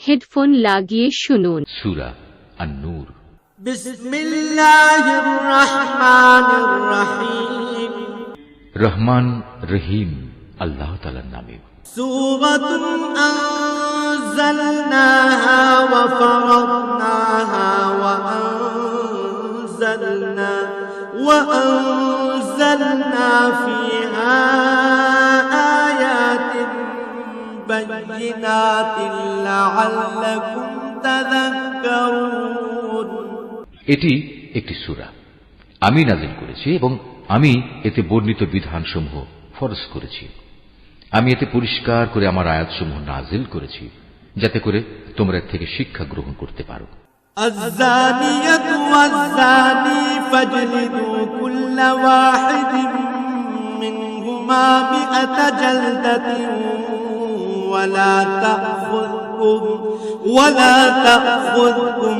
Headphone লাগিয়ে শুনুন। সূরা আন-নূর। বিসমিল্লাহির রহমানির রহিম। রহমান রহিম আল্লাহ তাআলার নামে। সূরাতুন আনজালনাহা ওয়া ফারাদনাহা ওয়া আনজালনা ফিহা আয়াতিন বাইয়িনাতিন লাআল্লাকুম তাযাক্কারুন। এটি একটি সূরা, আমি নাযিল করেছি এবং আমি এতে বর্ণিত বিধানসমূহ ফরজ করেছি। আমি এতে পরিষ্কার করে আমার আয়াতসমূহ নাযিল করেছি, যাতে করে তোমরা এর থেকে শিক্ষা গ্রহণ করতে পারো। আয-যানিয়াতু ওয়াজ-যানি ফাজলিদু কুল্লা ওয়াহিদিন মিনহুমা মিআতা জালদাতিন ওয়া লা তা'খুযকুম